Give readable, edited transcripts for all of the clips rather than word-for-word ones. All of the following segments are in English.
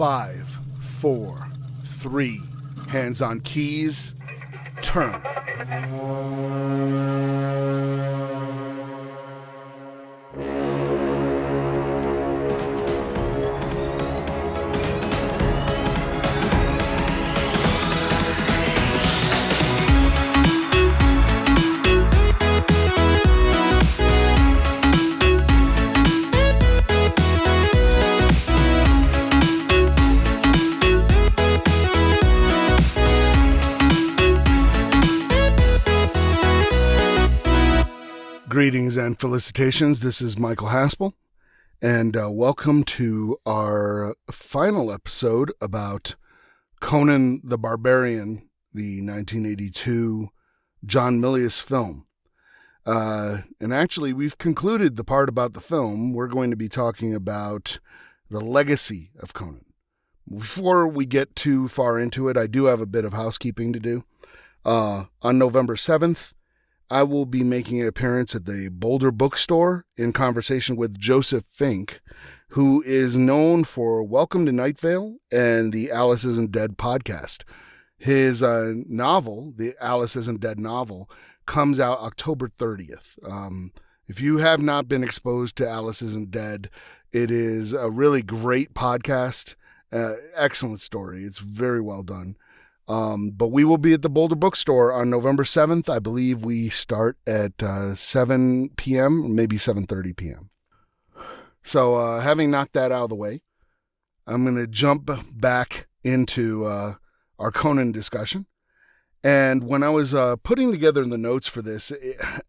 5, 4, 3, hands on keys, turn. Greetings and felicitations. This is Michael Haspel, and welcome to our final episode about Conan the Barbarian, the 1982 John Milius film. And actually, we've concluded the part about the film. We're going to be talking about the legacy of Conan. Before we get too far into it, I do have a bit of housekeeping to do. On November 7th, I will be making an appearance at the Boulder Bookstore in conversation with Joseph Fink, who is known for Welcome to Night Vale and the Alice Isn't Dead podcast. His novel, the Alice Isn't Dead novel, comes out October 30th. If you have not been exposed to Alice Isn't Dead, it is a really great podcast. Excellent story. It's very well done. But we will be at the Boulder Bookstore on November 7th. I believe we start at 7 p.m., maybe 7:30 p.m. So having knocked that out of the way, I'm going to jump back into our Conan discussion. And when I was putting together the notes for this,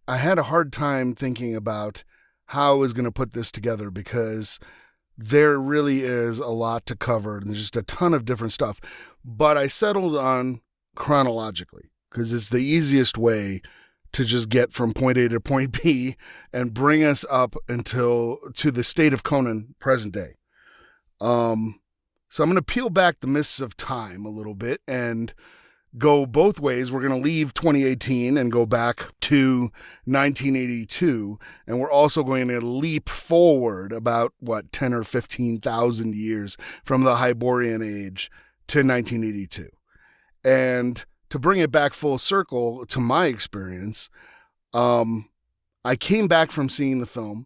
I had a hard time thinking about how I was going to put this together because there really is a lot to cover and there's just a ton of different stuff. But I settled on chronologically because it's the easiest way to just get from point A to point B and bring us up to the state of Conan present day. So I'm going to peel back the mists of time a little bit and go both ways. We're going to leave 2018 and go back to 1982. And we're also going to leap forward about, 10 or 15,000 years from the Hyborian age to 1982. And to bring it back full circle to my experience, I came back from seeing the film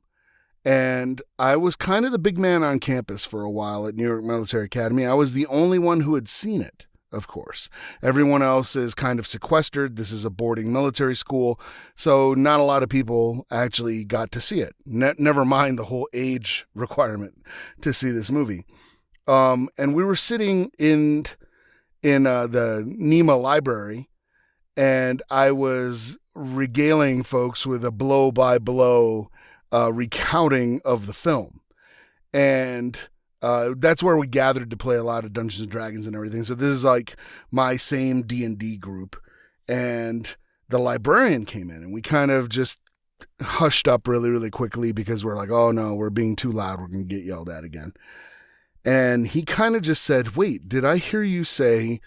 and I was kind of the big man on campus for a while at New York Military Academy. I was the only one who had seen it. Of course, everyone else is kind of sequestered. This is a boarding military school, so not a lot of people actually got to see it. Never mind the whole age requirement to see this movie. And we were sitting in the NEMA library, and I was regaling folks with a blow-by-blow recounting of the film. And that's where we gathered to play a lot of Dungeons and Dragons and everything. So this is like my same D&D group. And the librarian came in and we kind of just hushed up really, really quickly because we're like, oh no, we're being too loud. We're going to get yelled at again. And he kind of just said, wait, did I hear you say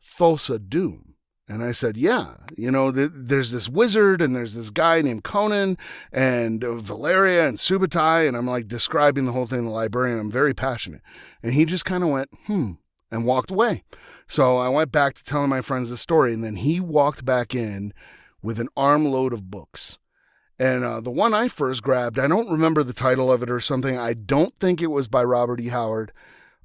Thulsa Doom? And I said, yeah, there's this wizard and there's this guy named Conan and Valeria and Subutai. And I'm like describing the whole thing to the librarian. I'm very passionate. And he just kind of went, and walked away. So I went back to telling my friends the story. And then he walked back in with an armload of books. And the one I first grabbed, I don't remember the title of it or something. I don't think it was by Robert E. Howard.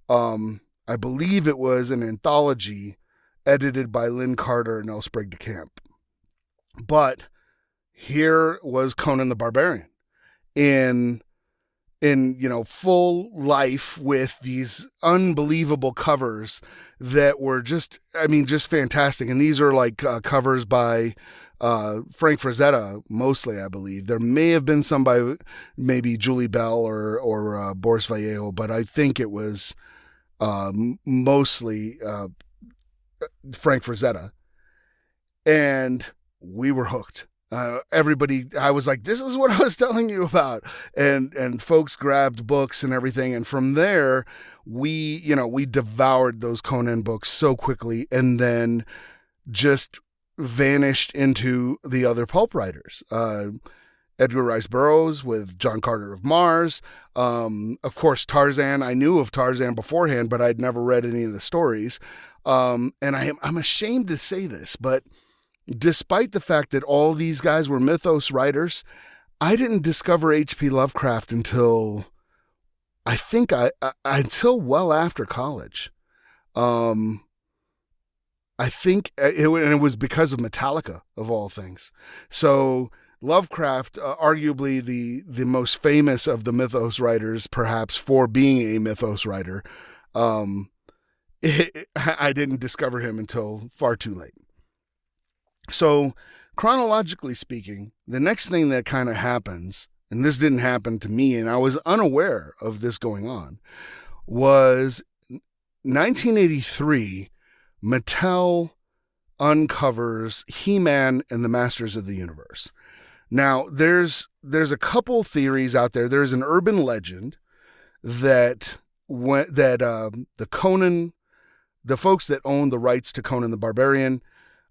I believe it was an anthology edited by Lynn Carter and L. Sprague de Camp. But here was Conan the Barbarian in full life with these unbelievable covers that were just fantastic. And these are like covers by Frank Frazetta, mostly, I believe. There may have been some by maybe Julie Bell or Boris Vallejo, but I think it was mostly Frank Frazetta, and we were hooked. Everybody, I was like, this is what I was telling you about. And folks grabbed books and everything. And from there, we devoured those Conan books so quickly and then just vanished into the other pulp writers. Edgar Rice Burroughs with John Carter of Mars. Of course, Tarzan. I knew of Tarzan beforehand, but I'd never read any of the stories. And I'm ashamed to say this, but despite the fact that all these guys were mythos writers, I didn't discover H.P. Lovecraft until I think until well after college. I think it was because of Metallica, of all things. So Lovecraft, arguably the most famous of the mythos writers, perhaps for being a mythos writer, I didn't discover him until far too late. So chronologically speaking, the next thing that kind of happens, and this didn't happen to me, and I was unaware of this going on, was 1983, Mattel uncovers He-Man and the Masters of the Universe. Now, there's a couple theories out there. There's an urban legend that the Conan, the folks that owned the rights to Conan the Barbarian,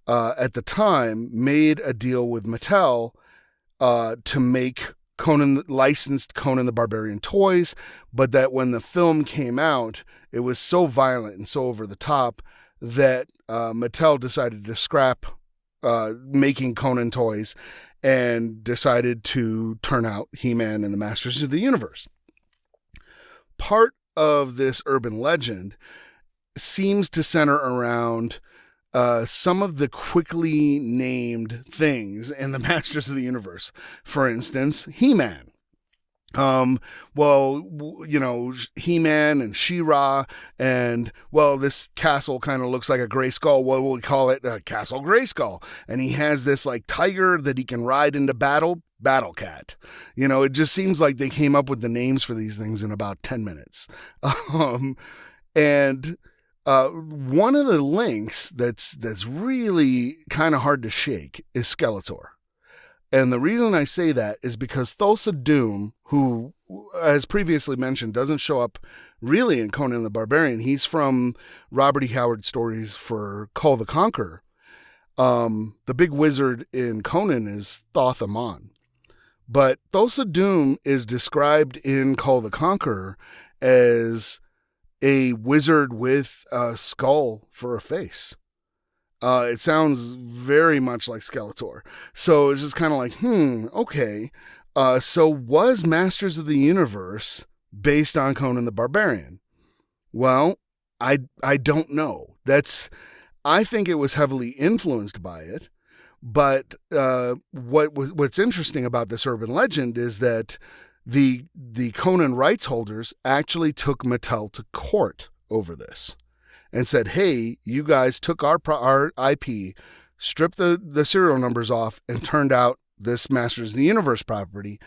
at the time made a deal with Mattel to make licensed Conan the Barbarian toys, but that when the film came out, it was so violent and so over the top that Mattel decided to scrap making Conan toys and decided to turn out He-Man and the Masters of the Universe. Part of this urban legend seems to center around some of the quickly named things in the Masters of the Universe. For instance, He-Man. He-Man and She-Ra, and, this castle kind of looks like a gray skull. What will we call it? Castle Grayskull. And he has this, tiger that he can ride into battle, Battle Cat. It just seems like they came up with the names for these things in about 10 minutes. And one of the links that's really kind of hard to shake is Skeletor. And the reason I say that is because Thulsa Doom, who, as previously mentioned, doesn't show up really in Conan the Barbarian. He's from Robert E. Howard stories for Kull the Conqueror. The big wizard in Conan is Thoth Amon. But Thulsa Doom is described in Kull the Conqueror as a wizard with a skull for a face. It sounds very much like Skeletor. So it's just kind of like, okay. So was Masters of the Universe based on Conan the Barbarian? Well, I don't know. I think it was heavily influenced by it. But what's interesting about this urban legend is that the Conan rights holders actually took Mattel to court over this and said, hey, you guys took our IP, stripped the serial numbers off, and turned out this Masters of the Universe property.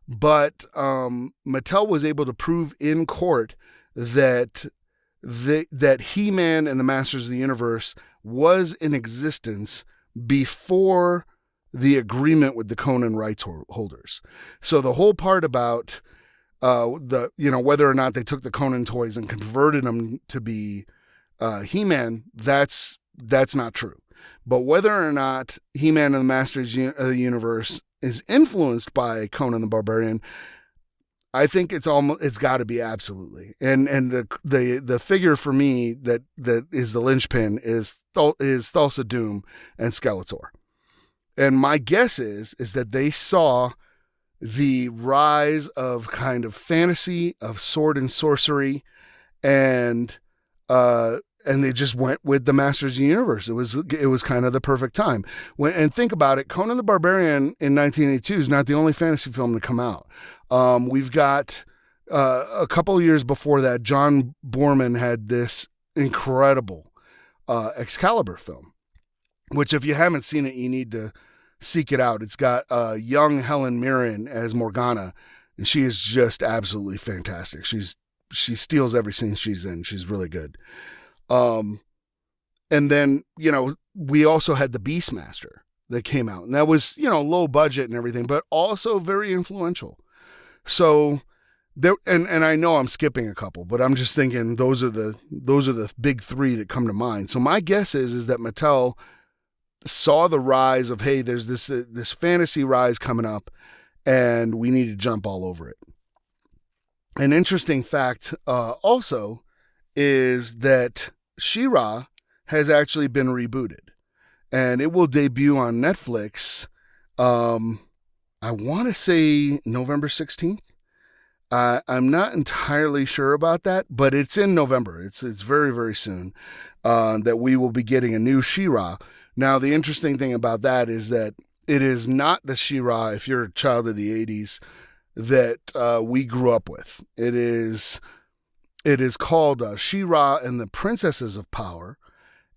But Mattel was able to prove in court that He-Man and the Masters of the Universe was in existence before the agreement with the Conan rights holders. So the whole part about whether or not they took the Conan toys and converted them to be He-Man, that's not true. But whether or not He-Man and the Masters of the Universe is influenced by Conan the Barbarian, I think it's got to be absolutely. And the figure for me that is the linchpin is Thulsa Doom and Skeletor. And my guess is that they saw the rise of kind of fantasy, of sword and sorcery, and they just went with the Masters of the Universe. It was kind of the perfect time. And think about it, Conan the Barbarian in 1982 is not the only fantasy film to come out. We've got a couple of years before that, John Boorman had this incredible Excalibur film, which if you haven't seen it, you need to seek it out. It's got young Helen Mirren as Morgana, and she is just absolutely fantastic. She steals every scene she's in. She's really good. And then, we also had the Beastmaster that came out, and that was, low budget and everything, but also very influential. So there, and I know I'm skipping a couple, but I'm just thinking those are the big three that come to mind. So my guess is that Mattel saw the rise of, hey, there's this fantasy rise coming up, and we need to jump all over it. An interesting fact also is that She-Ra has actually been rebooted, and it will debut on Netflix. I want to say November 16th. I'm not entirely sure about that, but it's in November. It's very, very soon that we will be getting a new She-Ra. Now, the interesting thing about that is that it is not the She-Ra, if you're a child of the 80s, that we grew up with. It is called She-Ra and the Princesses of Power.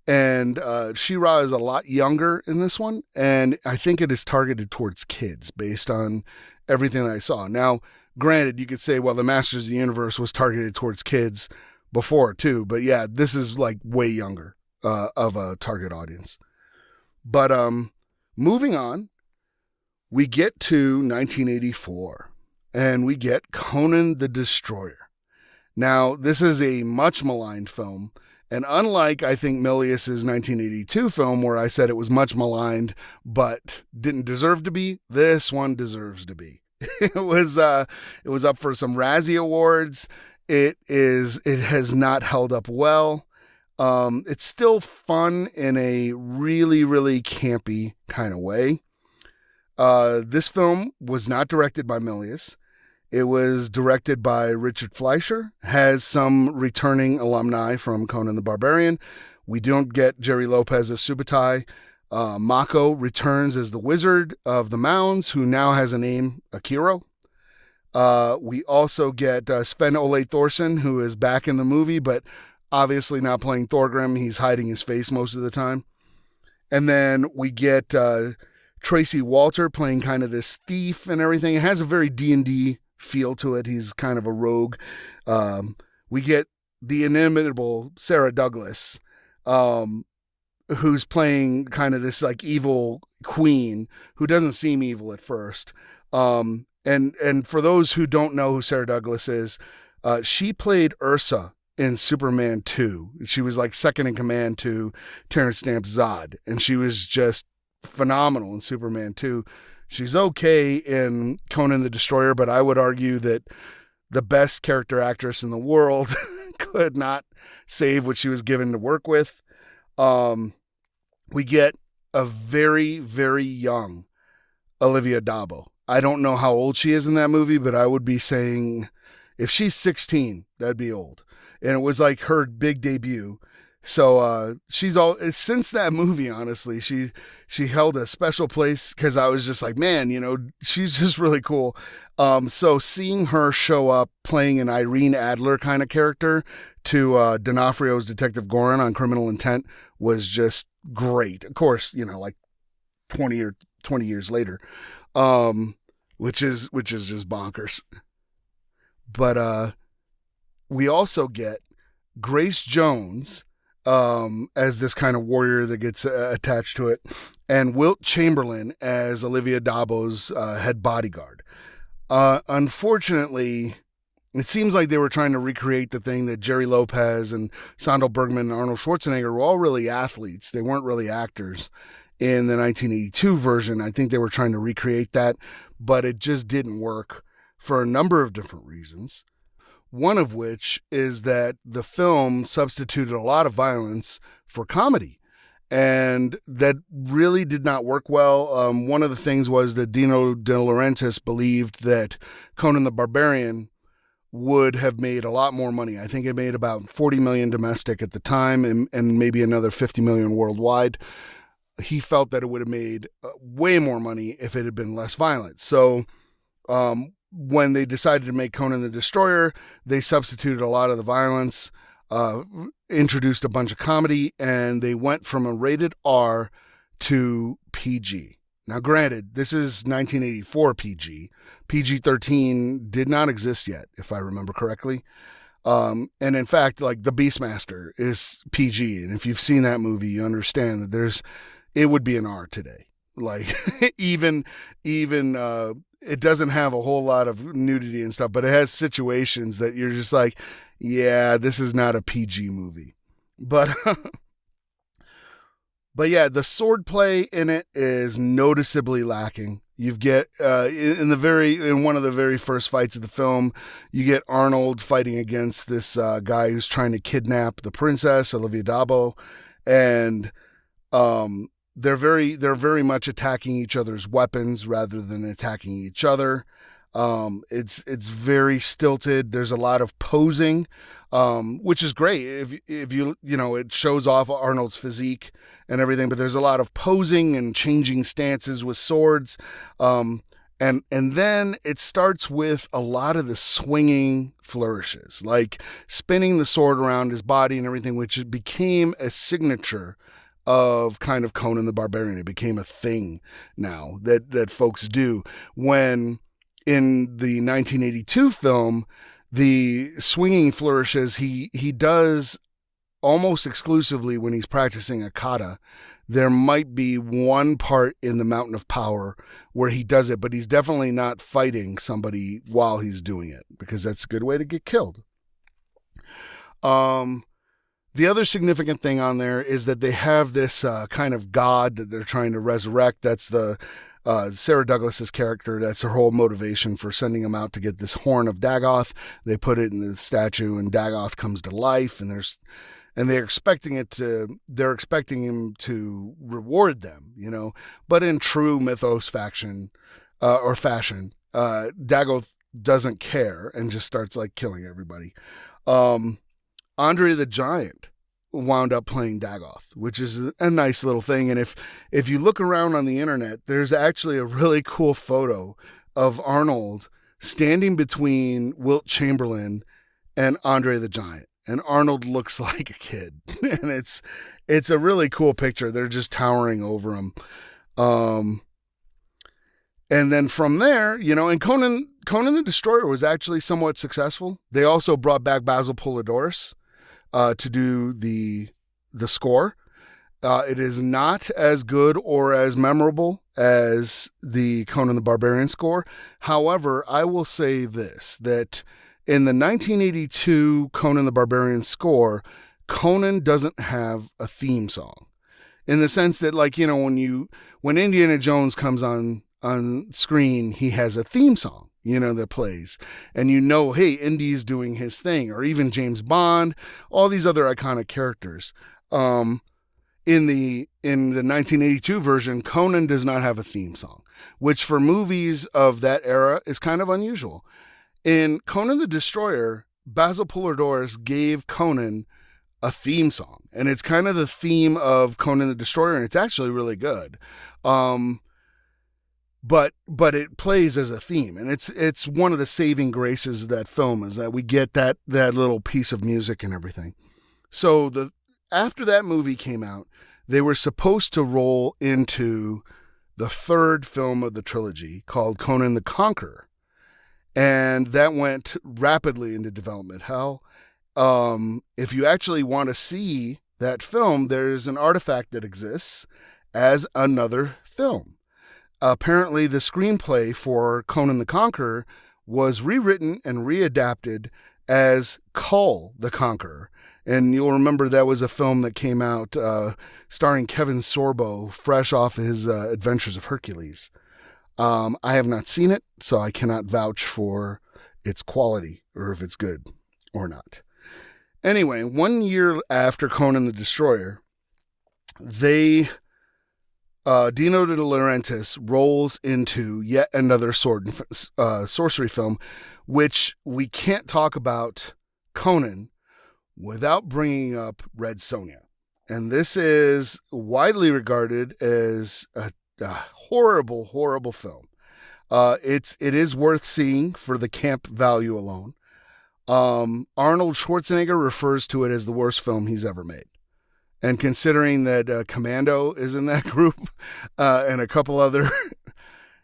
And She-Ra is a lot younger in this one, and I think it is targeted towards kids based on everything that I saw. Now, granted, you could say, well, the Masters of the Universe was targeted towards kids before too, but yeah, this is like way younger of a target audience. But moving on, we get to 1984, and we get Conan the Destroyer. Now, this is a much maligned film. And unlike, I think, Milius's 1982 film, where I said it was much maligned but didn't deserve to be, this one deserves to be. It was up for some Razzie Awards. It has not held up well. It's still fun in a really, really campy kind of way. This film was not directed by Milius. It was directed by Richard Fleischer, has some returning alumni from Conan the Barbarian. We don't get Jerry Lopez as Subutai. Mako returns as the Wizard of the Mounds, who now has a name, Akiro. We also get Sven Ole Thorsen, who is back in the movie, but obviously not playing Thorgrim. He's hiding his face most of the time. And then we get Tracy Walter playing kind of this thief and everything. It has a very D&D feel to it. He's kind of a rogue. We get the inimitable Sarah Douglas, who's playing kind of this like evil queen who doesn't seem evil at first. And for those who don't know who Sarah Douglas is, she played Ursa in Superman 2. She was like second in command to Terrence Stamp's Zod, and she was just phenomenal in Superman 2. She's okay in Conan the Destroyer, but I would argue that the best character actress in the world could not save what she was given to work with. We get a very, very young Olivia Dabo. I don't know how old she is in that movie, but I would be saying if she's 16, that'd be old. And it was like her big debut. So she's all since that movie, honestly, she held a special place because I was just like, man, she's just really cool. So seeing her show up playing an Irene Adler kind of character to D'Onofrio's Detective Gorin on Criminal Intent was just great. Of course, like 20 years later, which is just bonkers. But we also get Grace Jones as this kind of warrior that gets attached to it, and Wilt Chamberlain as Olivia Dabo's head bodyguard. Unfortunately, it seems like they were trying to recreate the thing that Jerry Lopez and Sandal Bergman and Arnold Schwarzenegger were all really athletes. They weren't really actors in the 1982 version. I think they were trying to recreate that, but it just didn't work for a number of different reasons. One of which is that the film substituted a lot of violence for comedy, and that really did not work well. One of the things was that Dino De Laurentiis believed that Conan the Barbarian would have made a lot more money. I think it made about 40 million domestic at the time and maybe another 50 million worldwide. He felt that it would have made way more money if it had been less violent. So, when they decided to make Conan the Destroyer, they substituted a lot of the violence, introduced a bunch of comedy, and they went from a rated R to PG. Now, granted, this is 1984 PG. PG-13 did not exist yet, if I remember correctly. And in fact, like the Beastmaster is PG. And if you've seen that movie, you understand that it would be an R today. Like even it doesn't have a whole lot of nudity and stuff, but it has situations that you're just like, yeah, this is not a PG movie. But yeah, the swordplay in it is noticeably lacking. You get in one of the very first fights of the film, you get Arnold fighting against this guy who's trying to kidnap the princess Olivia Dabo, and they're very much attacking each other's weapons rather than attacking each other. It's very stilted. There's a lot of posing, which is great. If you it shows off Arnold's physique and everything, but there's a lot of posing and changing stances with swords. And then it starts with a lot of the swinging flourishes, like spinning the sword around his body and everything, which became a signature of kind of Conan the Barbarian. It became a thing now that folks do. When in the 1982 film, the swinging flourishes he does almost exclusively when he's practicing a kata. There might be one part in the Mountain of Power where he does it, but he's definitely not fighting somebody while he's doing it, because that's a good way to get killed. The other significant thing on there is that they have this kind of god that they're trying to resurrect. That's the Sarah Douglas's character. That's her whole motivation for sending him out to get this horn of Dagoth. They put it in the statue, and Dagoth comes to life, and they're expecting him to reward them, But in true mythos fashion, Dagoth doesn't care and just starts like killing everybody. Andre the Giant wound up playing Dagoth, which is a nice little thing. And if you look around on the internet, there's actually a really cool photo of Arnold standing between Wilt Chamberlain and Andre the Giant. And Arnold looks like a kid. And it's a really cool picture. They're just towering over him. And then from there, and Conan the Destroyer was actually somewhat successful. They also brought back Basil Polidoris to do the score. It is not as good or as memorable as the Conan the Barbarian score. However, I will say this, that in the 1982 Conan the Barbarian score, Conan doesn't have a theme song, in the sense that, like, when Indiana Jones comes on screen, he has a theme song, that plays, and hey, Indy's doing his thing, or even James Bond, all these other iconic characters. In the 1982 version, Conan does not have a theme song, which for movies of that era is kind of unusual. In Conan the Destroyer, Basil Polidoris gave Conan a theme song, and it's kind of the theme of Conan the Destroyer, and it's actually really good. But it plays as a theme, and it's one of the saving graces of that film, is that we get that little piece of music and everything. So after that movie came out, they were supposed to roll into the third film of the trilogy called Conan the Conqueror. And that went rapidly into development hell. If you actually want to see that film, there's an artifact that exists as another film. Apparently, the screenplay for Conan the Conqueror was rewritten and readapted as Kull the Conqueror. And you'll remember that was a film that came out starring Kevin Sorbo, fresh off his Adventures of Hercules. I have not seen it, so I cannot vouch for its quality or if it's good or not. Anyway, 1 year after Conan the Destroyer, Dino De Laurentiis rolls into yet another sorcery film, which we can't talk about Conan without bringing up Red Sonja. And this is widely regarded as a horrible, horrible film. It is worth seeing for the camp value alone. Arnold Schwarzenegger refers to it as the worst film he's ever made. And considering that Commando is in that group, and a couple other,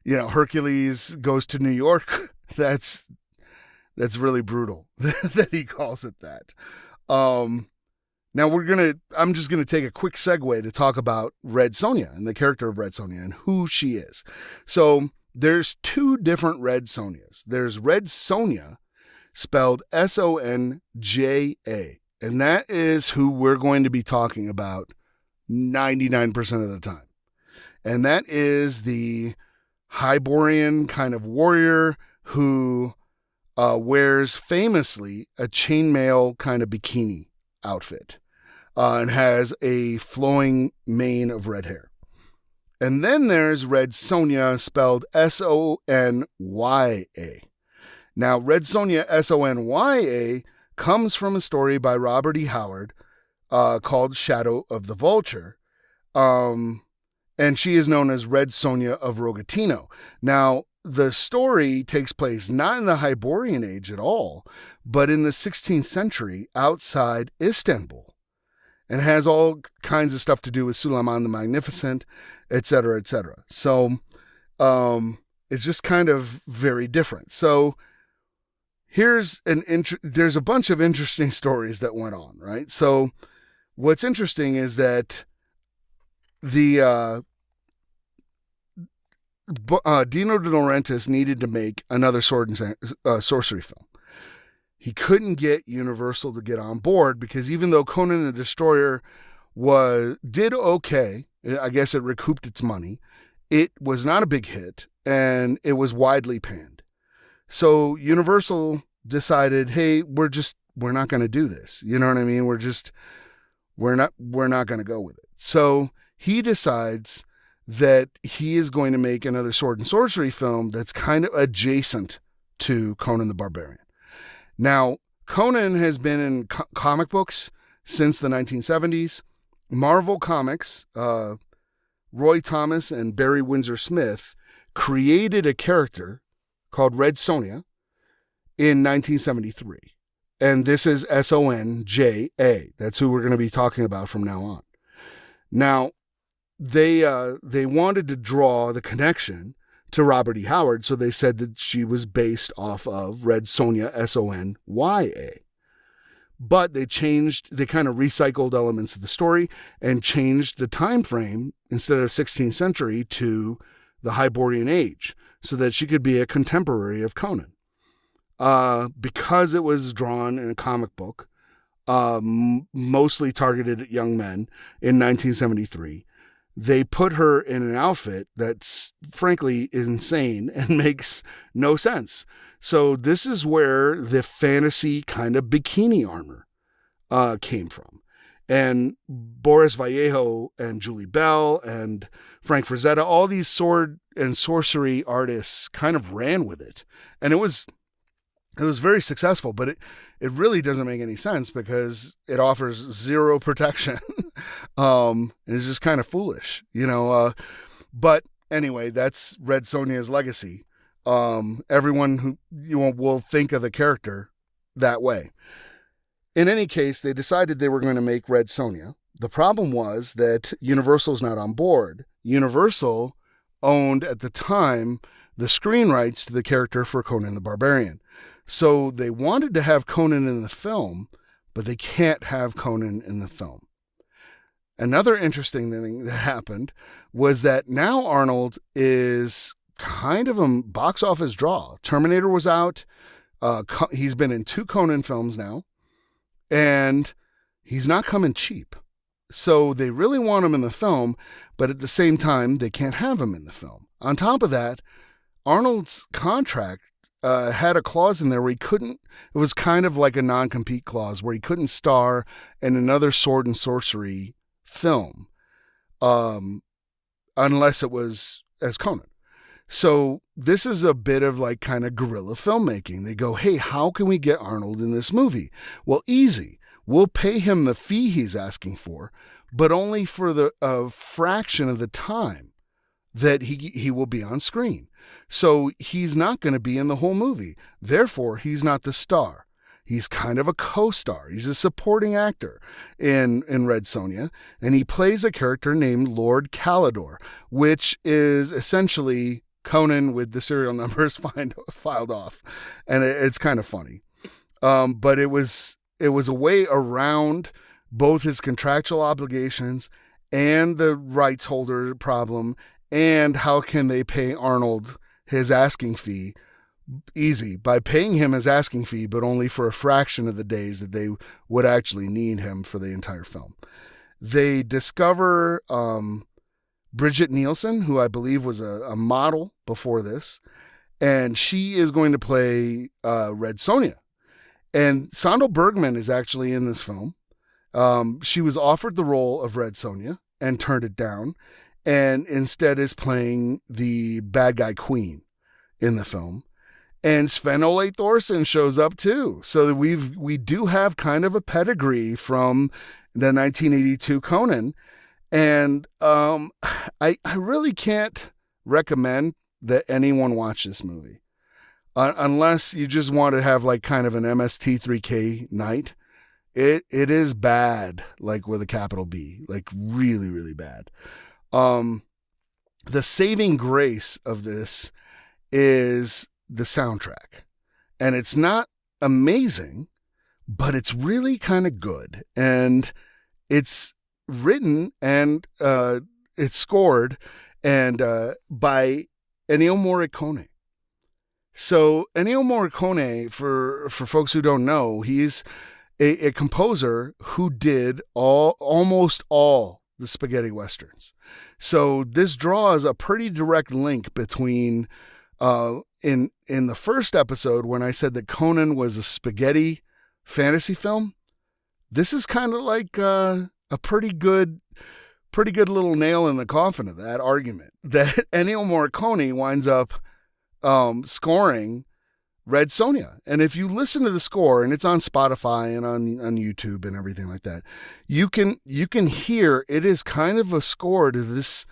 Hercules Goes to New York, that's really brutal that he calls it that. Now I'm just gonna take a quick segue to talk about Red Sonja and the character of Red Sonja and who she is. So there's two different Red Sonjas. There's Red Sonja, spelled Sonja, and that is who we're going to be talking about 99% of the time. And that is the Hyborian kind of warrior who wears famously a chainmail kind of bikini outfit and has a flowing mane of red hair. And then there's Red Sonja, spelled Sonya. Now, Red Sonja, Sonya, comes from a story by Robert E. Howard called Shadow of the Vulture. And she is known as Red Sonja of Rogatino. Now, the story takes place not in the Hyborian Age at all, but in the 16th century outside Istanbul, and has all kinds of stuff to do with Suleiman the Magnificent, etc., etc. So it's just kind of very different. So there's a bunch of interesting stories that went on, right? So what's interesting is that the Dino De Laurentiis needed to make another sword and sorcery film. He couldn't get Universal to get on board because even though Conan the Destroyer did okay, I guess it recouped its money, it was not a big hit and it was widely panned. So Universal decided, hey, we're not going to do this. You know what I mean? We're not going to go with it. So he decides that he is going to make another sword and sorcery film that's kind of adjacent to Conan the Barbarian. Now, Conan has been in comic books since the 1970s. Marvel Comics, Roy Thomas and Barry Windsor Smith created a character called Red Sonja in 1973. And this is Sonja. That's who we're going to be talking about from now on. Now, they wanted to draw the connection to Robert E. Howard, so they said that she was based off of Red Sonja, Sonya. But they kind of recycled elements of the story and changed the time frame instead of 16th century to the Hyborian Age so that she could be a contemporary of Conan. Because it was drawn in a comic book, mostly targeted at young men in 1973, they put her in an outfit that's frankly insane and makes no sense. So this is where the fantasy kind of bikini armor came from. And Boris Vallejo and Julie Bell and Frank Frazetta, all these sword and sorcery artists kind of ran with it. And it was very successful, but it really doesn't make any sense because it offers zero protection. It's just kind of foolish, but anyway, that's Red Sonja's legacy. Everyone who will think of the character that way. In any case, they decided they were going to make Red Sonja. The problem was that Universal's not on board. Universal owned at the time the screen rights to the character for Conan the Barbarian. So they wanted to have Conan in the film, but they can't have Conan in the film. Another interesting thing that happened was that now Arnold is kind of a box office draw. Terminator was out. He's been in 2 Conan films now, and he's not coming cheap. So they really want him in the film, but at the same time, they can't have him in the film. On top of that, Arnold's contract had a clause in there where it was kind of like a non-compete clause where he couldn't star in another sword and sorcery film unless it was as Conan. So this is a bit of like kind of guerrilla filmmaking. They go, hey, how can we get Arnold in this movie? Well, easy. We'll pay him the fee he's asking for, but only for a fraction of the time that he will be on screen. So he's not going to be in the whole movie. Therefore, he's not the star. He's kind of a co-star. He's a supporting actor in Red Sonja, and he plays a character named Lord Calidor, which is essentially Conan with the serial numbers filed off, and it's kind of funny. But it was a way around both his contractual obligations and the rights holder problem, and how can they pay Arnold his asking fee? Easy, by paying him his asking fee, but only for a fraction of the days that they would actually need him for the entire film. They discover Bridget Nielsen, who I believe was a model before this, and she is going to play Red Sonja. And Sandal Bergman is actually in this film. She was offered the role of Red Sonja and turned it down, and instead is playing the bad guy queen in the film. And Sven Ole Thorsen shows up too. So we do have kind of a pedigree from the 1982 Conan. And I really can't recommend that anyone watch this movie. Unless you just want to have like kind of an MST3K night. It is bad, like with a capital B, like really, really bad. The saving grace of this is the soundtrack. And it's not amazing, but it's really kind of good. And it's written and it's scored and by Ennio Morricone. So Ennio Morricone, for folks who don't know, he's a composer who did almost all the spaghetti westerns. So this draws a pretty direct link between in the first episode when I said that Conan was a spaghetti fantasy film. This is kind of like a pretty good little nail in the coffin of that argument that Ennio Morricone winds up scoring Red Sonja. And if you listen to the score, and it's on Spotify and on YouTube and everything like that, you can hear it is kind of a score to this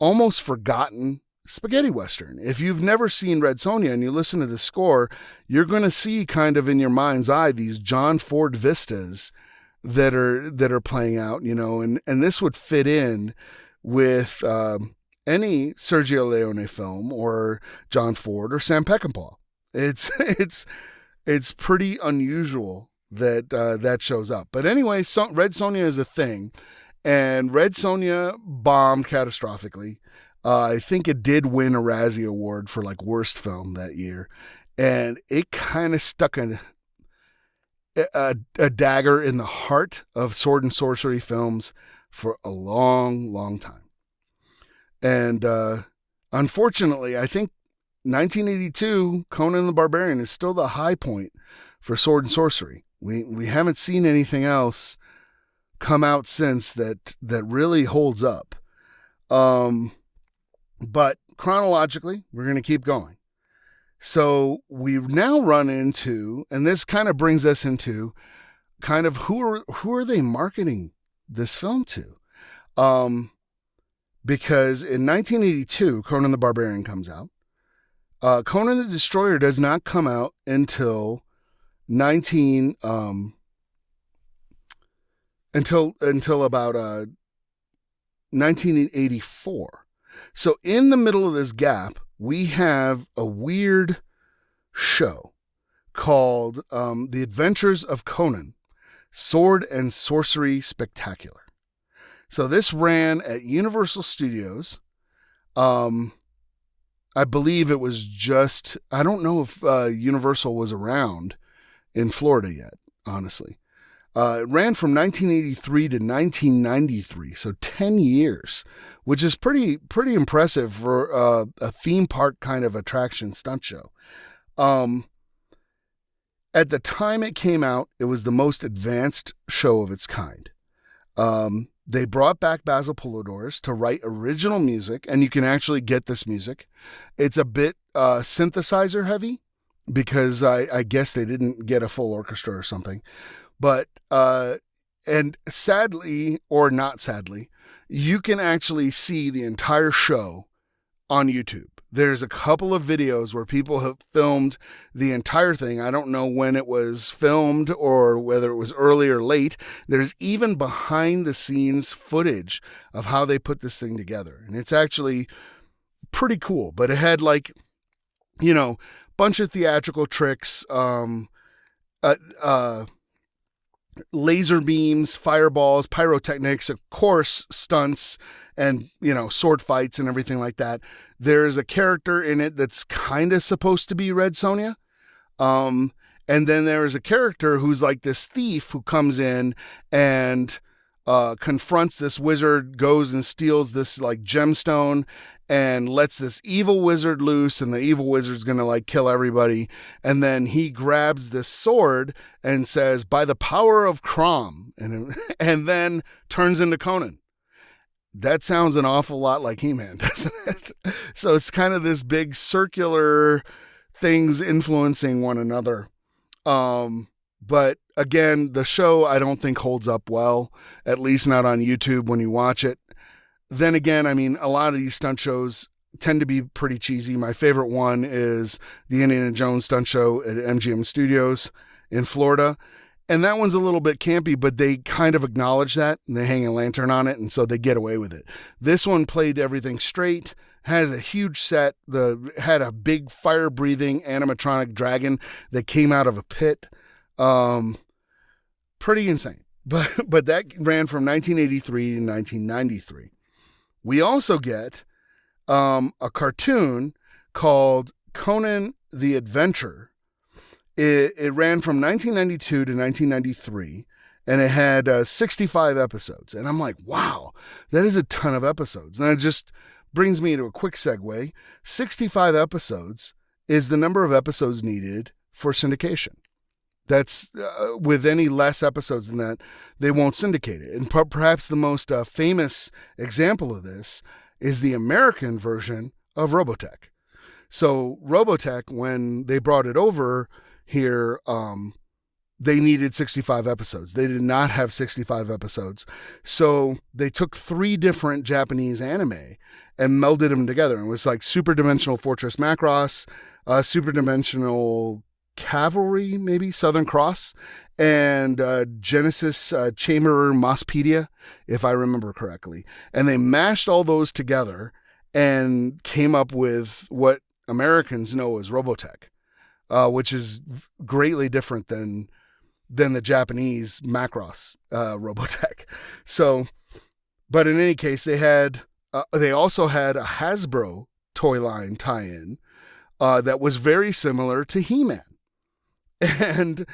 almost forgotten spaghetti western. If you've never seen Red Sonja and you listen to the score, you're going to see kind of in your mind's eye these John Ford vistas that are playing out, and this would fit in with any Sergio Leone film or John Ford or Sam Peckinpah. It's pretty unusual that that shows up. But anyway, Red Sonja is a thing, and Red Sonja bombed catastrophically. I think it did win a Razzie Award for like worst film that year, and it kind of stuck a dagger in the heart of sword and sorcery films for a long, long time. And unfortunately, I think 1982 Conan the Barbarian is still the high point for sword and sorcery. We haven't seen anything else come out since that really holds up. But chronologically, we're going to keep going. So we now run into, and this kind of brings us into kind of who are they marketing this film to? Because in 1982, Conan the Barbarian comes out. Conan the Destroyer does not come out until about 1984. So in the middle of this gap, we have a weird show called The Adventures of Conan, Sword and Sorcery Spectacular. So this ran at Universal Studios. I believe it was just, I don't know if Universal was around in Florida yet, honestly. It ran from 1983 to 1993, so 10 years, which is pretty impressive for a theme park kind of attraction stunt show. At the time it came out, it was the most advanced show of its kind. They brought back Basil Polidorus to write original music, and you can actually get this music. It's a bit synthesizer heavy because I guess they didn't get a full orchestra or something. But, and sadly, or not sadly, you can actually see the entire show on YouTube. There's a couple of videos where people have filmed the entire thing. I don't know when it was filmed or whether it was early or late. There's even behind the scenes footage of how they put this thing together. And it's actually pretty cool, but it had like, bunch of theatrical tricks, laser beams, fireballs, pyrotechnics, of course, stunts, and, sword fights and everything like that. There's a character in it that's kind of supposed to be Red Sonja. And then there's a character who's like this thief who comes in and confronts this wizard, goes and steals this like gemstone and lets this evil wizard loose, and the evil wizard's going to like kill everybody. And then he grabs this sword and says, by the power of Crom, and then turns into Conan. That sounds an awful lot like He-Man, doesn't it? So it's kind of this big circular things influencing one another. But again, the show I don't think holds up well, at least not on YouTube when you watch it. Then again, I mean, a lot of these stunt shows tend to be pretty cheesy. My favorite one is the Indiana Jones stunt show at MGM Studios in Florida. And that one's a little bit campy, but they kind of acknowledge that, and they hang a lantern on it, and so they get away with it. This one played everything straight, has a huge set, had a big fire-breathing animatronic dragon that came out of a pit. Pretty insane. But that ran from 1983 to 1993. We also get a cartoon called Conan the Adventurer. It ran from 1992 to 1993, and it had 65 episodes. And I'm like, wow, that is a ton of episodes. And it just brings me to a quick segue. 65 episodes is the number of episodes needed for syndication. That's with any less episodes than that, they won't syndicate it. And perhaps the most famous example of this is the American version of Robotech. So Robotech, when they brought it over here, they needed 65 episodes. They did not have 65 episodes. So they took 3 different Japanese anime and melded them together. And it was like Super Dimensional Fortress Macross, Super Dimensional Cavalry, maybe Southern Cross, and Genesis Chamber Mospedia, if I remember correctly. And they mashed all those together and came up with what Americans know as Robotech, which is greatly different than the Japanese Macross Robotech. So, but in any case, they also had a Hasbro toy line tie-in that was very similar to He-Man. And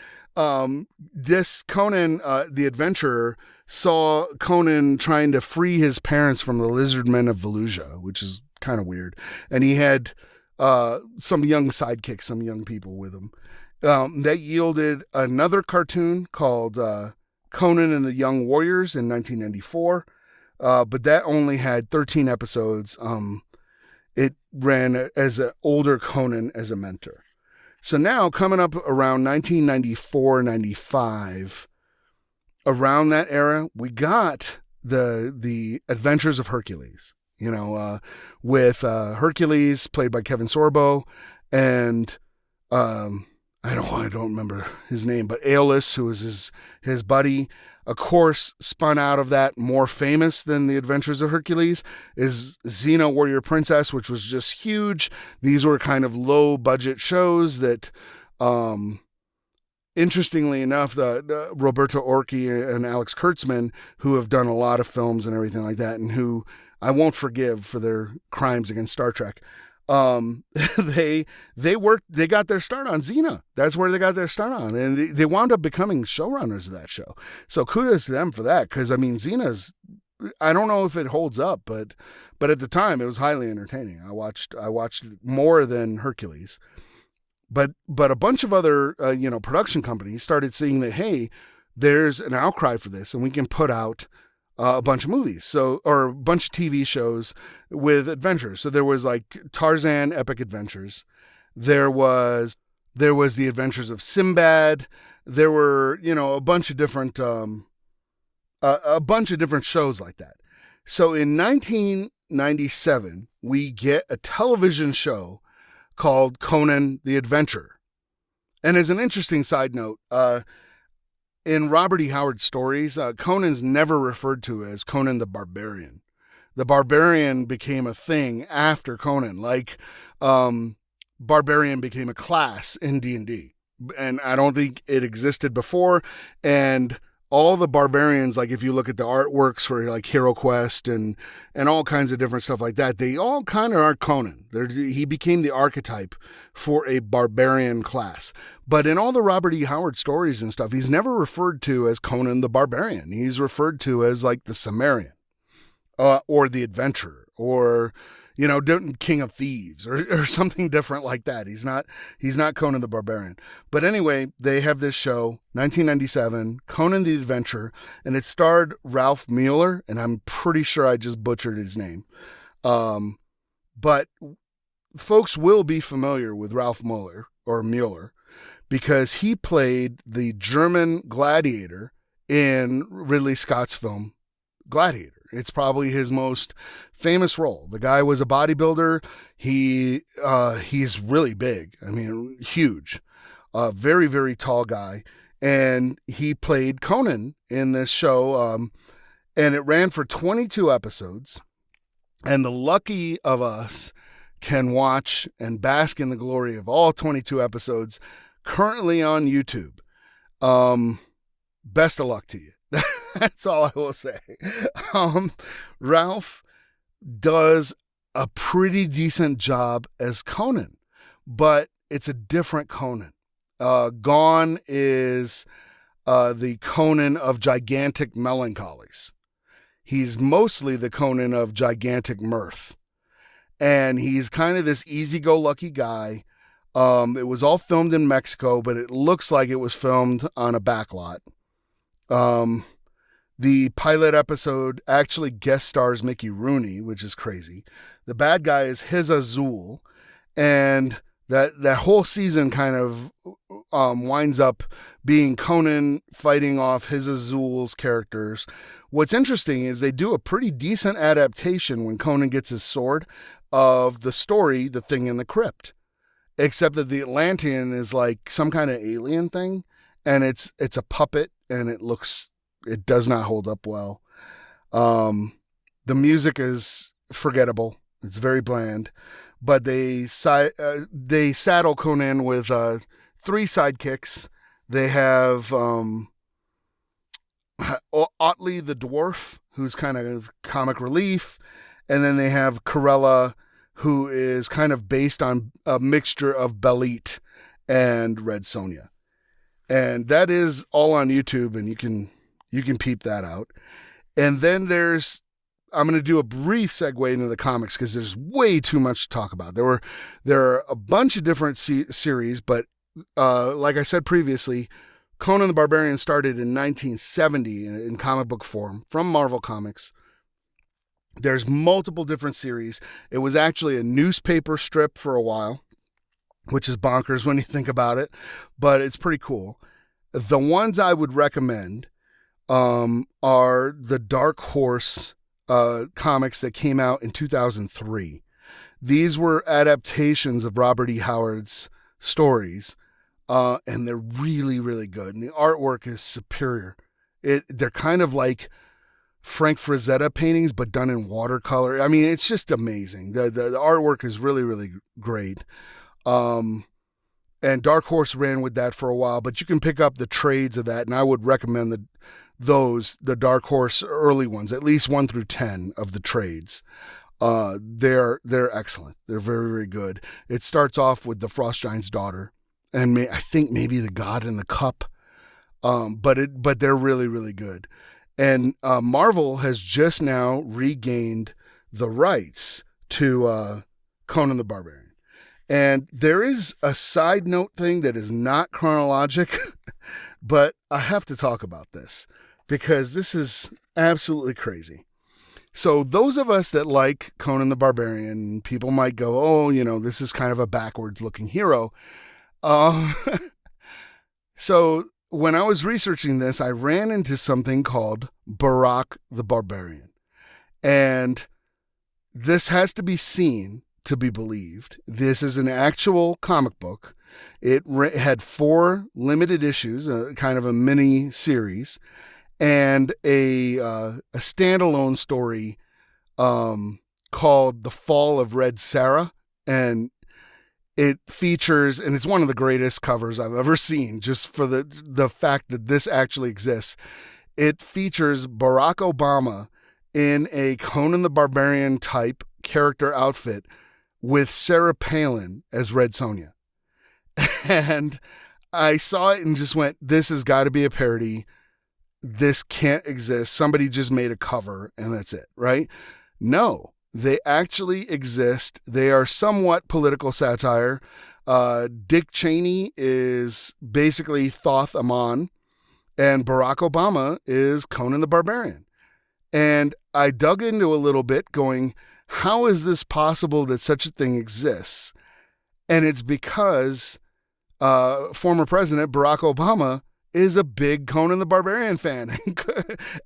this Conan, the Adventurer, saw Conan trying to free his parents from the lizard men of Volusia, which is kind of weird. And he had some young sidekicks, some young people with him. That yielded another cartoon called Conan and the Young Warriors in 1994. But that only had 13 episodes. It ran as an older Conan as a mentor. So now, coming up around 1994, 95, around that era, we got the Adventures of Hercules, with Hercules, played by Kevin Sorbo, and I don't remember his name, but Aeolus, who was his buddy. Of course, spun out of that, more famous than the Adventures of Hercules, is Xena Warrior Princess, which was just huge. These were kind of low budget shows that, interestingly enough, the Roberto Orci and Alex Kurtzman, who have done a lot of films and everything like that, and who I won't forgive for their crimes against Star Trek, they got their start on Xena. That's where they got their start on. And they wound up becoming showrunners of that show. So kudos to them for that. Cause I mean, Xena's, I don't know if it holds up, but at the time it was highly entertaining. I watched it more than Hercules, but a bunch of other, production companies started seeing that, hey, there's an outcry for this and we can put out a bunch of movies, or a bunch of TV shows with adventures. So there was like Tarzan Epic Adventures. There was the Adventures of Sinbad. There were, a bunch of different shows like that. So in 1997, we get a television show called Conan the Adventurer. And as an interesting side note, in Robert E. Howard's stories, Conan's never referred to as Conan the Barbarian. The Barbarian became a thing after Conan, like Barbarian became a class in D&D. And I don't think it existed before. And all the barbarians, like if you look at the artworks for like Hero Quest and all kinds of different stuff like that, they all kind of are Conan. He became the archetype for a barbarian class. But in all the Robert E. Howard stories and stuff, he's never referred to as Conan the Barbarian. He's referred to as like the Cimmerian, or the Adventurer, or King of Thieves, or something different like that. He's not Conan the Barbarian. But anyway, they have this show, 1997, Conan the Adventurer, and it starred Ralph Mueller, and I'm pretty sure I just butchered his name. But folks will be familiar with Ralph Mueller, because he played the German gladiator in Ridley Scott's film Gladiator. It's probably his most famous role. The guy was a bodybuilder. He's really big. I mean, huge. Very, very tall guy. And he played Conan in this show. And it ran for 22 episodes. And the lucky of us can watch and bask in the glory of all 22 episodes currently on YouTube. Best of luck to you. That's all I will say. Ralph does a pretty decent job as Conan, but it's a different Conan. Gone is the Conan of gigantic melancholies. He's mostly the Conan of gigantic mirth. And he's kind of this easy-go-lucky guy. It was all filmed in Mexico, but it looks like it was filmed on a backlot. The pilot episode actually guest stars Mickey Rooney, which is crazy. The bad guy is His Azul, and that whole season kind of winds up being Conan fighting off His Azul's characters. What's interesting is they do a pretty decent adaptation when Conan gets his sword of the story, The Thing in the Crypt, except that the Atlantean is like some kind of alien thing, and it's a puppet, and it does not hold up well. The music is forgettable. It's very bland. But they saddle Conan with 3 sidekicks. They have Otley the dwarf, who's kind of comic relief. And then they have Corella, who is kind of based on a mixture of Belit and Red Sonja. And that is all on YouTube, and you can peep that out. And then I'm going to do a brief segue into the comics because there's way too much to talk about. There are a bunch of different series, but like I said previously, Conan the Barbarian started in 1970 in comic book form from Marvel Comics. There's multiple different series. It was actually a newspaper strip for a while, which is bonkers when you think about it, but it's pretty cool. The ones I would recommend are the Dark Horse comics that came out in 2003. These were adaptations of Robert E. Howard's stories, and they're really, really good. And the artwork is superior. They're kind of like Frank Frazetta paintings, but done in watercolor. I mean, it's just amazing. The artwork is really, really great. And Dark Horse ran with that for a while, but you can pick up the trades of that, and I would recommend the Dark Horse early ones, at least 1 through 10 of the trades. They're excellent. They're very, very good. It starts off with the Frost Giant's daughter, and I think maybe the God in the Cup. But they're really, really good. And Marvel has just now regained the rights to Conan the Barbarian. And there is a side note thing that is not chronologic, but I have to talk about this because this is absolutely crazy. So those of us that like Conan the Barbarian, people might go, oh, this is kind of a backwards looking hero. So when I was researching this, I ran into something called Barack the Barbarian. And this has to be seen to be believed. This is an actual comic book. It had 4 limited issues, kind of a mini series, and a standalone story called The Fall of Red Sarah. And it features, and it's one of the greatest covers I've ever seen, just for the fact that this actually exists. it features Barack Obama in a Conan the Barbarian type character outfit with Sarah Palin as Red Sonja. And I saw it and just went, this has got to be a parody. This can't exist. Somebody just made a cover and that's it, right? No, they actually exist. They are somewhat political satire. Dick Cheney is basically Thoth Amon, and Barack Obama is Conan the Barbarian. And I dug into a little bit going, how is this possible that such a thing exists? And it's because former President Barack Obama is a big Conan the Barbarian fan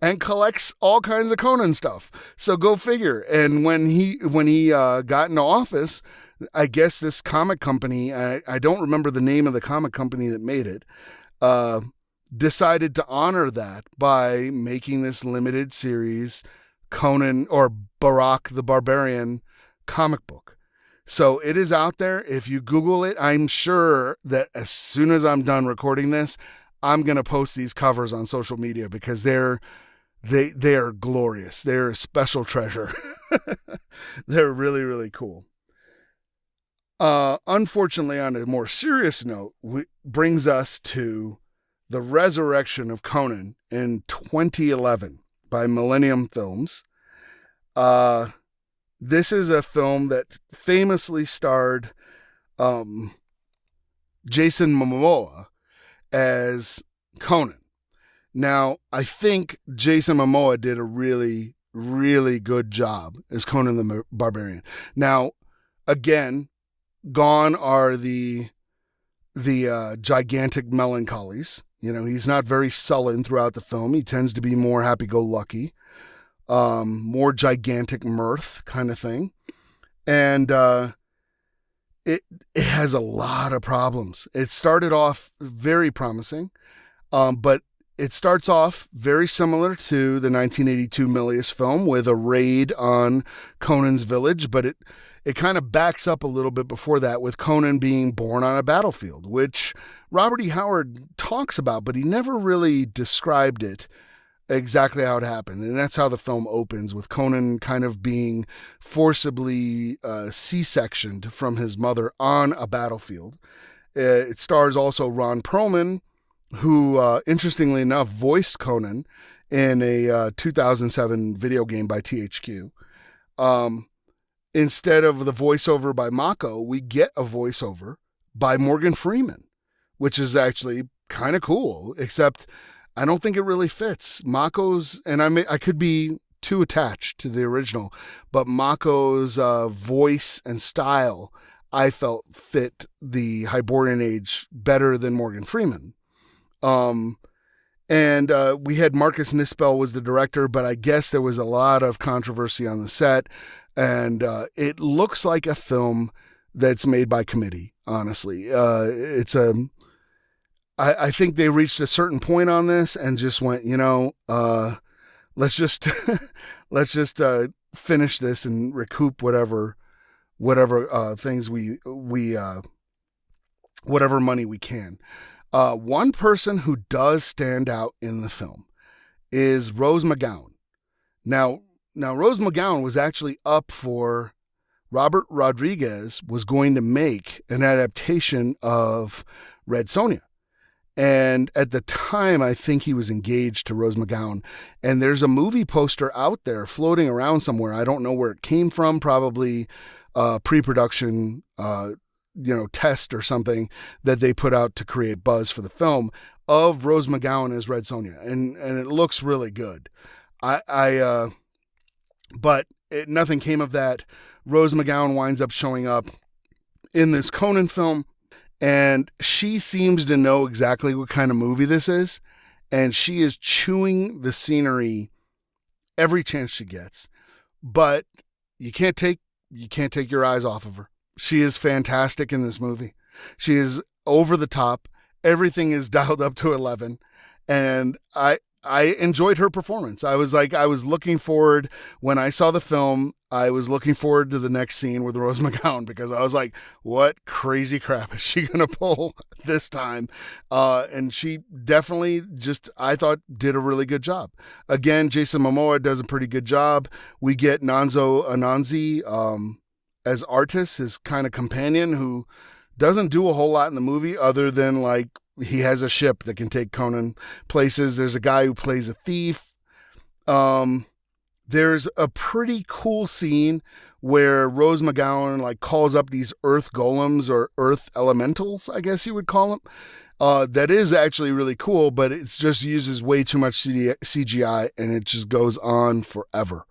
and collects all kinds of Conan stuff. So go figure. And when he got into office, I guess this comic company, I don't remember the name of the comic company that made it, decided to honor that by making this limited series Conan or Barack the Barbarian comic book. So it is out there. If you Google it, I'm sure that as soon as I'm done recording this, I'm going to post these covers on social media because they are glorious. They're a special treasure. They're really, really cool. Unfortunately, on a more serious note, brings us to the resurrection of Conan in 2011 by Millennium Films. This is a film that famously starred Jason Momoa as Conan. Now, I think Jason Momoa did a really, really good job as Conan the Barbarian. Now, again, gone are the gigantic melancholies. You know, he's not very sullen throughout the film. He tends to be more happy-go-lucky, more gigantic mirth kind of thing. And it has a lot of problems. It started off very promising, but it starts off very similar to the 1982 Milius film with a raid on Conan's village, but it kind of backs up a little bit before that with Conan being born on a battlefield, which Robert E. Howard talks about, but he never really described it exactly how it happened. And that's how the film opens, with Conan kind of being forcibly C-sectioned from his mother on a battlefield. It stars also Ron Perlman, who, interestingly enough, voiced Conan in a 2007 video game by THQ. Instead of the voiceover by Mako, we get a voiceover by Morgan Freeman, which is actually kind of cool, except I don't think it really fits. Mako's, and I could be too attached to the original, but Mako's voice and style, I felt fit the Hyborian age better than Morgan Freeman. And we had Marcus Nispel was the director, but I guess there was a lot of controversy on the set. And it looks like a film that's made by committee, honestly. I think they reached a certain point on this and just went, let's just finish this and recoup whatever things whatever money we can. One person who does stand out in the film is Rose McGowan. Now Rose McGowan was actually up for Robert Rodriguez was going to make an adaptation of Red Sonja. And at the time, I think he was engaged to Rose McGowan. And there's a movie poster out there floating around somewhere. I don't know where it came from, probably pre-production, test or something that they put out to create buzz for the film of Rose McGowan as Red Sonja. And it looks really good. But nothing came of that. Rose McGowan winds up showing up in this Conan film, and she seems to know exactly what kind of movie this is, and she is chewing the scenery every chance she gets. But you can't take your eyes off of her. She is fantastic in this movie. She is over the top. Everything is dialed up to 11, and I enjoyed her performance. I was looking forward when I saw the film. I was looking forward to the next scene with Rose McGowan because I was like, what crazy crap is she going to pull this time? And she definitely I thought, did a really good job. Again, Jason Momoa does a pretty good job. We get Nanzo Anansi as Artis, his kind of companion who doesn't do a whole lot in the movie other than like, he has a ship that can take Conan places. There's a guy who plays a thief. There's a pretty cool scene where Rose McGowan like calls up these earth golems or earth elementals, I guess you would call them. That is actually really cool, but it just uses way too much CGI and it just goes on forever.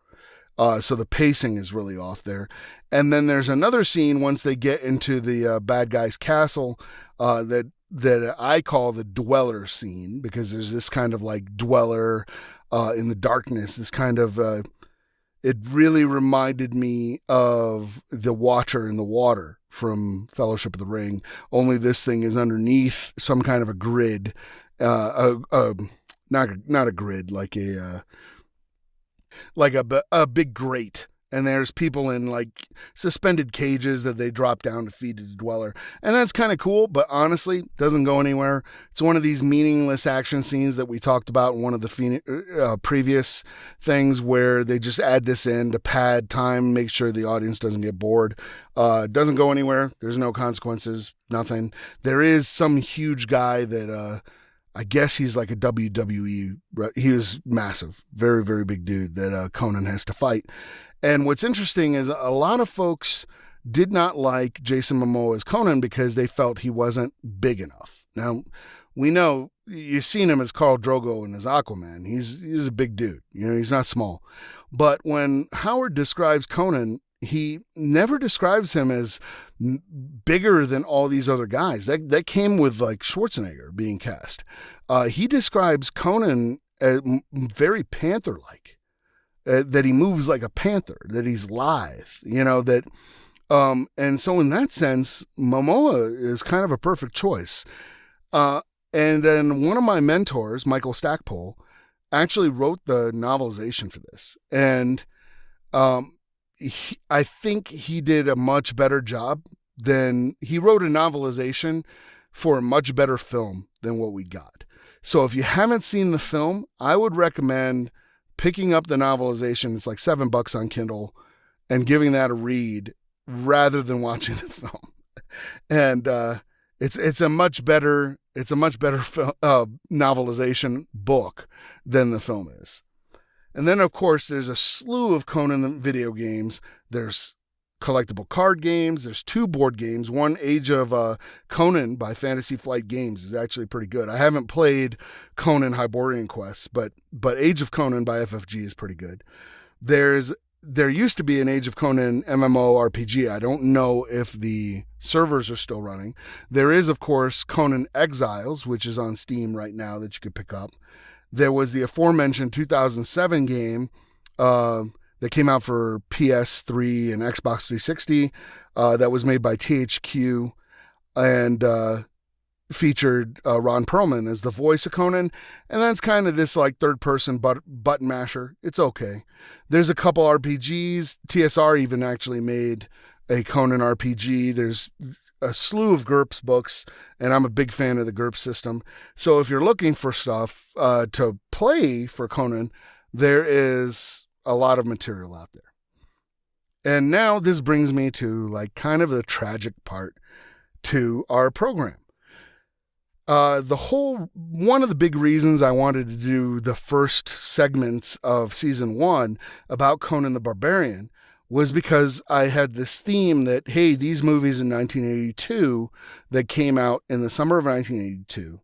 So the pacing is really off there. And then there's another scene once they get into the bad guy's castle that I call the dweller scene, because there's this kind of like dweller in the darkness, this kind of, it really reminded me of the Watcher in the Water from Fellowship of the Ring, only this thing is underneath some kind of a grid, not a grid, like a big grate. And there's people in like suspended cages that they drop down to feed the dweller. And that's kind of cool, but honestly, doesn't go anywhere. It's one of these meaningless action scenes that we talked about in one of the previous things where they just add this in to pad time, make sure the audience doesn't get bored. It doesn't go anywhere. There's no consequences, nothing. There is some huge guy that, I guess he's like a WWE. He was massive, very, very big dude that Conan has to fight. And what's interesting is a lot of folks did not like Jason Momoa as Conan because they felt he wasn't big enough. Now, we know you've seen him as Khal Drogo and as Aquaman. He's a big dude. You know, he's not small. But when Howard describes Conan, he never describes him as bigger than all these other guys. That came with like Schwarzenegger being cast. He describes Conan as very panther-like. That he moves like a panther, that he's lithe, you know, that, and so in that sense, Momoa is kind of a perfect choice. And then one of my mentors, Michael Stackpole, actually wrote the novelization for this. And I think he did a much better job than, he wrote a novelization for a much better film than what we got. So if you haven't seen the film, I would recommend picking up the novelization. It's like $7 on Kindle and giving that a read rather than watching the film. And it's a much better novelization book than the film is. And then of course there's a slew of Conan video games. There's collectible card games. There's 2 board games. One, Age of Conan by Fantasy Flight Games, is actually pretty good. I haven't played Conan Hyborian Quest, but Age of Conan by FFG is pretty good. There used to be an Age of Conan MMORPG. I don't know if the servers are still running. There is, of course, Conan Exiles, which is on Steam right now that you could pick up. There was the aforementioned 2007 game that came out for PS3 and Xbox 360 that was made by THQ and featured Ron Perlman as the voice of Conan. And that's kind of this like third-person button masher. It's okay. There's a couple RPGs. TSR even actually made a Conan RPG. There's a slew of GURPS books, and I'm a big fan of the GURPS system. So if you're looking for stuff to play for Conan, there is a lot of material out there. And now this brings me to like kind of the tragic part to our program. One of the big reasons I wanted to do the first segments of season 1 about Conan the Barbarian was because I had this theme that, hey, these movies in 1982 that came out in the summer of 1982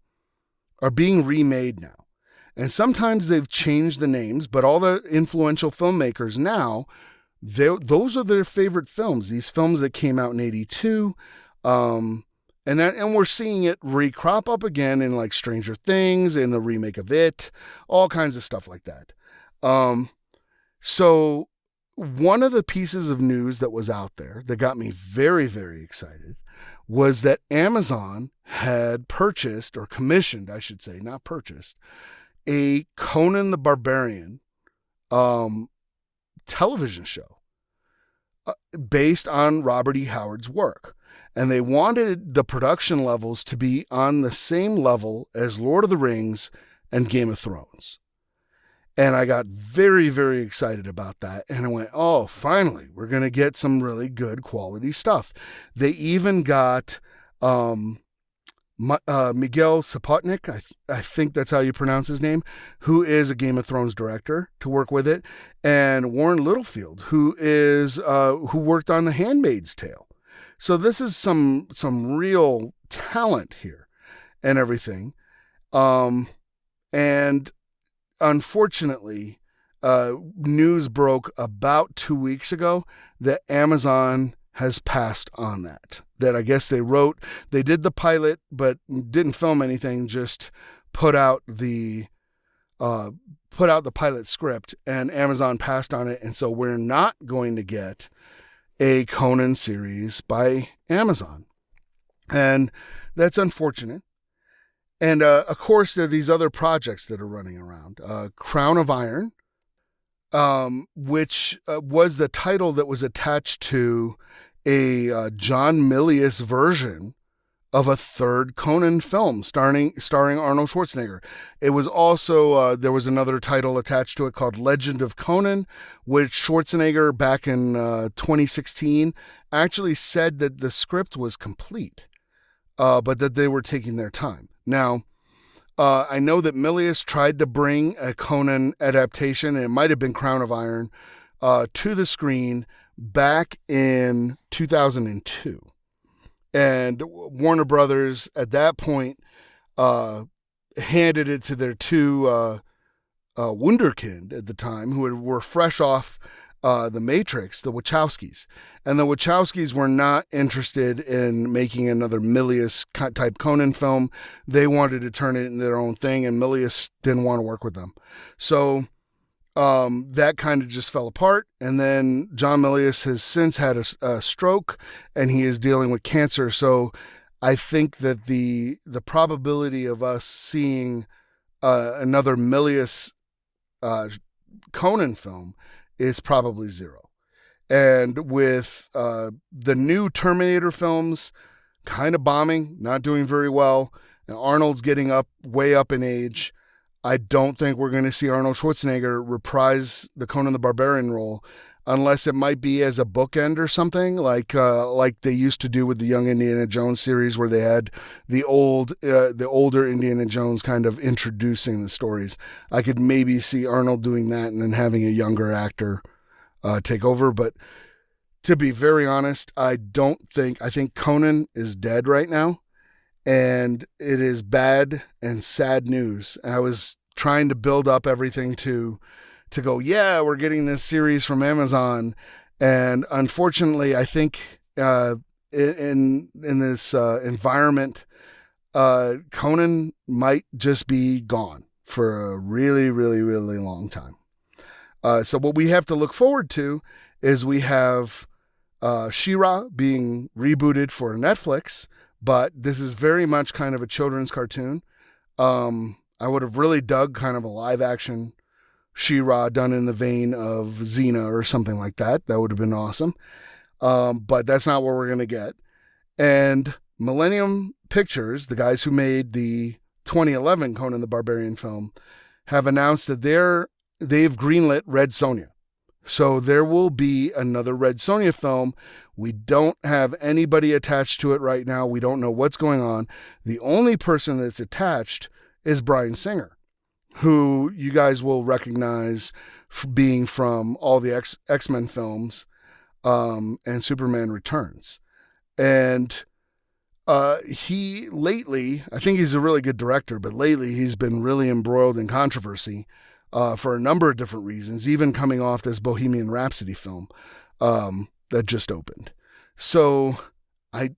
are being remade now. And sometimes they've changed the names, but all the influential filmmakers now, those are their favorite films. These films that came out in 82, and we're seeing it recrop up again in like Stranger Things, in the remake of It, all kinds of stuff like that. So one of the pieces of news that was out there that got me very, very excited was that Amazon had purchased, or commissioned, I should say, not purchased, a Conan the Barbarian television show based on Robert E. Howard's work. And they wanted the production levels to be on the same level as Lord of the Rings and Game of Thrones. And I got very, very excited about that. And I went, oh, finally, we're going to get some really good quality stuff. They even got Miguel Sapochnik, I think that's how you pronounce his name, who is a Game of Thrones director, to work with it. And Warren Littlefield, who worked on The Handmaid's Tale. So this is some real talent here and everything. And unfortunately, news broke about 2 weeks ago that Amazon has passed on that. That I guess they did the pilot, but didn't film anything, just put out the pilot script, and Amazon passed on it. And so we're not going to get a Conan series by Amazon. And that's unfortunate. And, of course, there are these other projects that are running around. Crown of Iron, which was the title that was attached to a John Milius version of a third Conan film starring Arnold Schwarzenegger. It was also, there was another title attached to it called Legend of Conan, which Schwarzenegger back in 2016 actually said that the script was complete, but that they were taking their time. Now, I know that Milius tried to bring a Conan adaptation, and it might have been Crown of Iron, to the screen back in 2002. And Warner Brothers at that point handed it to their two wunderkind at the time, who were fresh off The Matrix, the Wachowskis. And the Wachowskis were not interested in making another Milius-type Conan film. They wanted to turn it into their own thing, and Milius didn't want to work with them. So that kind of just fell apart. And then John Milius has since had a stroke, and he is dealing with cancer. So I think that the probability of us seeing another Milius Conan film is probably zero. And with the new Terminator films kind of bombing, not doing very well, and Arnold's getting way up in age, I don't think we're going to see Arnold Schwarzenegger reprise the Conan the Barbarian role, unless it might be as a bookend or something, like they used to do with the Young Indiana Jones series, where they had the older Indiana Jones kind of introducing the stories. I could maybe see Arnold doing that and then having a younger actor take over. But to be very honest, I think Conan is dead right now. And it is bad and sad news. I was trying to build up everything to go, yeah, we're getting this series from Amazon. And unfortunately, I think in this environment, Conan might just be gone for a really, really, really long time. So what we have to look forward to is we have She-Ra being rebooted for Netflix. But this is very much kind of a children's cartoon. I would have really dug kind of a live action She-Ra done in the vein of Xena or something like that. That would have been awesome. But that's not what we're going to get. And Millennium Pictures, the guys who made the 2011 Conan the Barbarian film, have announced that they've greenlit Red Sonja. So there will be another Red Sonja film. We don't have anybody attached to it right now. We don't know what's going on. The only person that's attached is Bryan Singer, who you guys will recognize being from all the X-Men films and Superman Returns. And he lately, I think he's a really good director, but lately he's been really embroiled in controversy for a number of different reasons, even coming off this Bohemian Rhapsody film that just opened. So I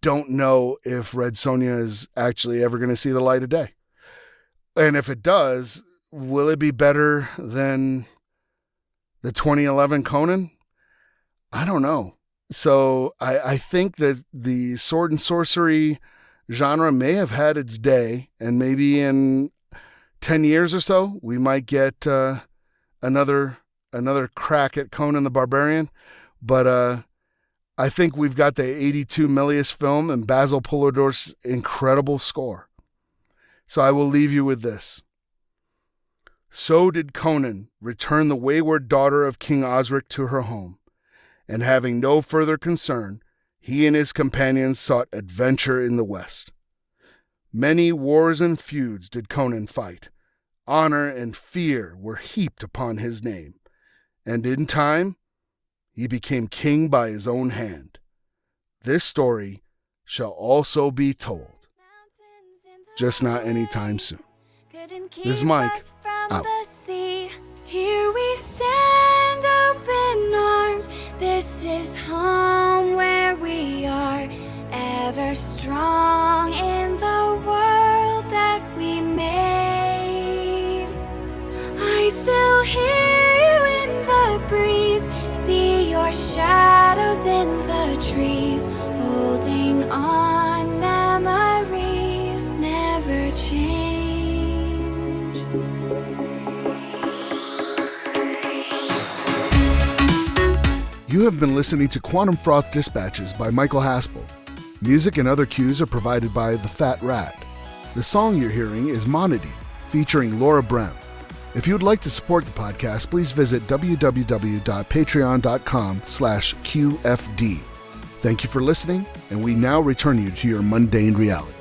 don't know if Red Sonja is actually ever going to see the light of day. And if it does, will it be better than the 2011 Conan? I don't know. So I think that the sword and sorcery genre may have had its day, and maybe in 10 years or so, we might get another crack at Conan the Barbarian. But I think we've got the 82 Milius film and Basil Polidor's incredible score. So I will leave you with this. So did Conan return the wayward daughter of King Osric to her home, and having no further concern, he and his companions sought adventure in the West. Many wars and feuds did Conan fight. Honor and fear were heaped upon his name, and in time, he became king by his own hand. This story shall also be told, just not anytime soon. This is Mike, out. Here we stand, open arms. This is home where we are, ever strong in the world that we made. I still hear you in the breeze, see your shadows in the trees, holding on, memories never change. You have been listening to Quantum Froth Dispatches by Michael Haspel. Music and other cues are provided by The Fat Rat. The song you're hearing is Monody, featuring Laura Brem. If you would like to support the podcast, please visit www.patreon.com/QFD. Thank you for listening, and we now return you to your mundane reality.